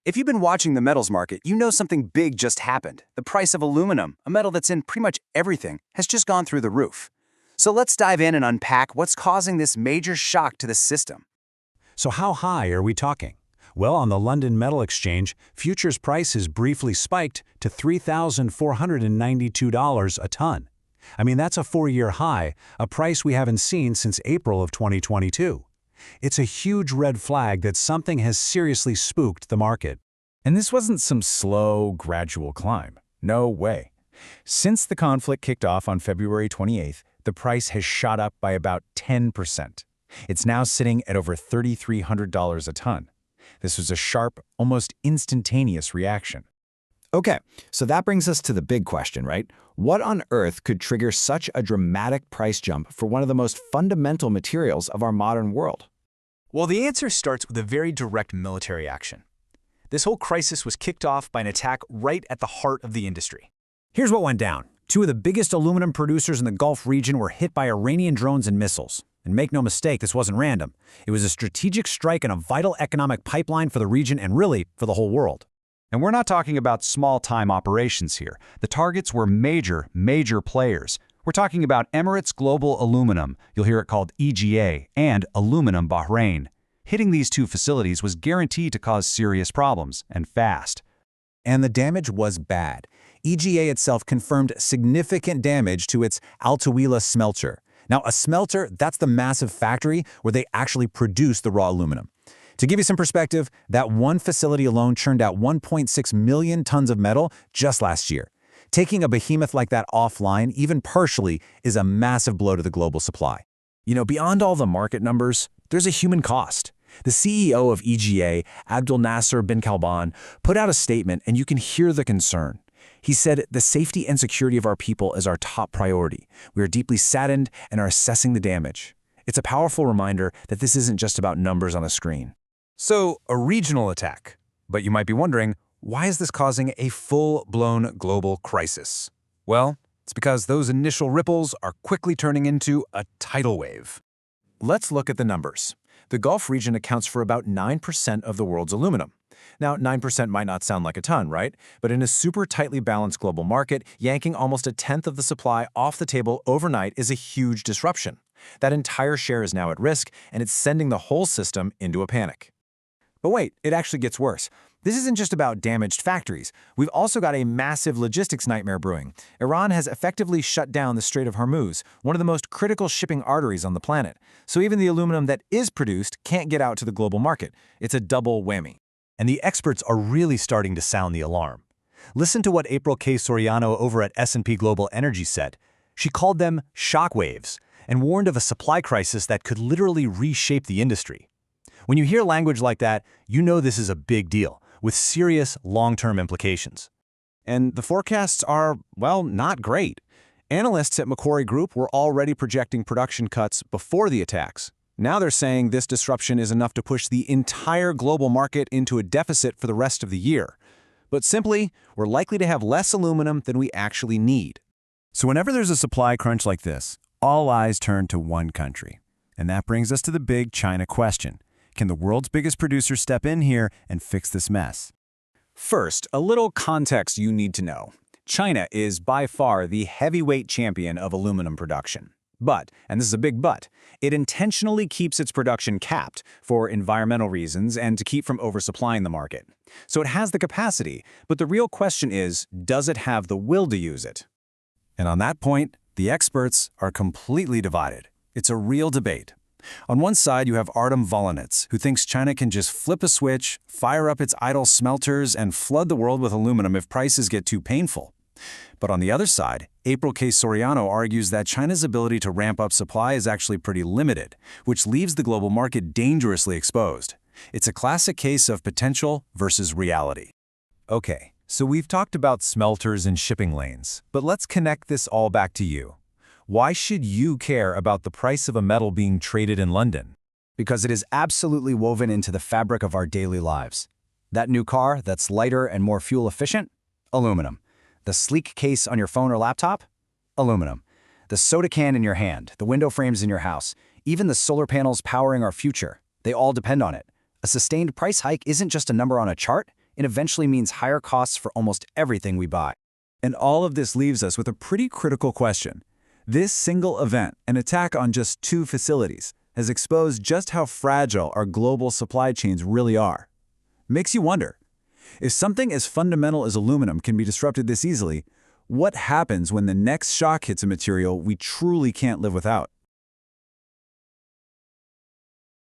If you've been watching the metals market, you know something big just happened. The price of aluminum, a metal that's in pretty much everything, has just gone through the roof. So let's dive in and unpack what's causing this major shock to the system. So how high are we talking? Well, on the London Metal Exchange, futures prices briefly spiked to $3,492 a ton. I mean, that's a 4-year high, a price we haven't seen since April of 2022. It's a huge red flag that something has seriously spooked the market. And this wasn't some slow, gradual climb. No way. Since the conflict kicked off on February 28th, the price has shot up by about 10%. It's now sitting at over $3,300 a ton. This was a sharp, almost instantaneous reaction. Okay, so that brings us to the big question, right? What on earth could trigger such a dramatic price jump for one of the most fundamental materials of our modern world? Well, the answer starts with a very direct military action. This whole crisis was kicked off by an attack right at the heart of the industry. Here's what went down. 2 of the biggest aluminum producers in the Gulf region were hit by Iranian drones and missiles. And make no mistake, this wasn't random. It was a strategic strike in a vital economic pipeline for the region and really for the whole world. And we're not talking about small-time operations here. The targets were major players. We're talking about Emirates Global Aluminum, you'll hear it called EGA, and Aluminium Bahrain. Hitting these 2 facilities was guaranteed to cause serious problems, and fast. And the damage was bad. EGA itself confirmed significant damage to its Al Tawila smelter. Now, a smelter, that's the massive factory where they actually produce the raw aluminum. To give you some perspective, that one facility alone churned out 1.6 million tons of metal just last year. Taking a behemoth like that offline, even partially, is a massive blow to the global supply. You know, beyond all the market numbers, there's a human cost. The CEO of EGA, Abdul Nasser bin Kalban, put out a statement, and you can hear the concern. He said, "The safety and security of our people is our top priority. We are deeply saddened and are assessing the damage." It's a powerful reminder that this isn't just about numbers on a screen. So, a regional attack. But you might be wondering, why is this causing a full-blown global crisis? Well, it's because those initial ripples are quickly turning into a tidal wave. Let's look at the numbers. The Gulf region accounts for about 9% of the world's aluminum. Now, 9% might not sound like a ton, right? But in a super tightly balanced global market, yanking almost 1/10 of the supply off the table overnight is a huge disruption. That entire share is now at risk, and it's sending the whole system into a panic. But wait, it actually gets worse. This isn't just about damaged factories. We've also got a massive logistics nightmare brewing. Iran has effectively shut down the Strait of Hormuz, one of the most critical shipping arteries on the planet. So even the aluminum that is produced can't get out to the global market. It's a double whammy. And the experts are really starting to sound the alarm. Listen to what April K. Soriano over at S&P Global Energy said. She called them shockwaves and warned of a supply crisis that could literally reshape the industry. When you hear language like that, you know this is a big deal, with serious long-term implications. And the forecasts are, well, not great. Analysts at Macquarie Group were already projecting production cuts before the attacks. Now they're saying this disruption is enough to push the entire global market into a deficit for the rest of the year. But simply, we're likely to have less aluminum than we actually need. So whenever there's a supply crunch like this, all eyes turn to one country. And that brings us to the big China question. Can the world's biggest producer step in here and fix this mess? First, a little context you need to know. China is by far the heavyweight champion of aluminum production. But, and this is a big but, it intentionally keeps its production capped for environmental reasons and to keep from oversupplying the market. So it has the capacity, but the real question is, does it have the will to use it? And on that point, the experts are completely divided. It's a real debate. On one side, you have Artem Volynets, who thinks China can just flip a switch, fire up its idle smelters, and flood the world with aluminum if prices get too painful. But on the other side, April K. Soriano argues that China's ability to ramp up supply is actually pretty limited, which leaves the global market dangerously exposed. It's a classic case of potential versus reality. Okay, so we've talked about smelters and shipping lanes, but let's connect this all back to you. Why should you care about the price of a metal being traded in London? Because it is absolutely woven into the fabric of our daily lives. That new car that's lighter and more fuel efficient? Aluminum. The sleek case on your phone or laptop? Aluminum. The soda can in your hand, the window frames in your house, even the solar panels powering our future, they all depend on it. A sustained price hike isn't just a number on a chart, It eventually means higher costs for almost everything we buy. And all of this leaves us with a pretty critical question. This single event, an attack on just 2 facilities, has exposed just how fragile our global supply chains really are. Makes you wonder, if something as fundamental as aluminum can be disrupted this easily, what happens when the next shock hits a material we truly can't live without?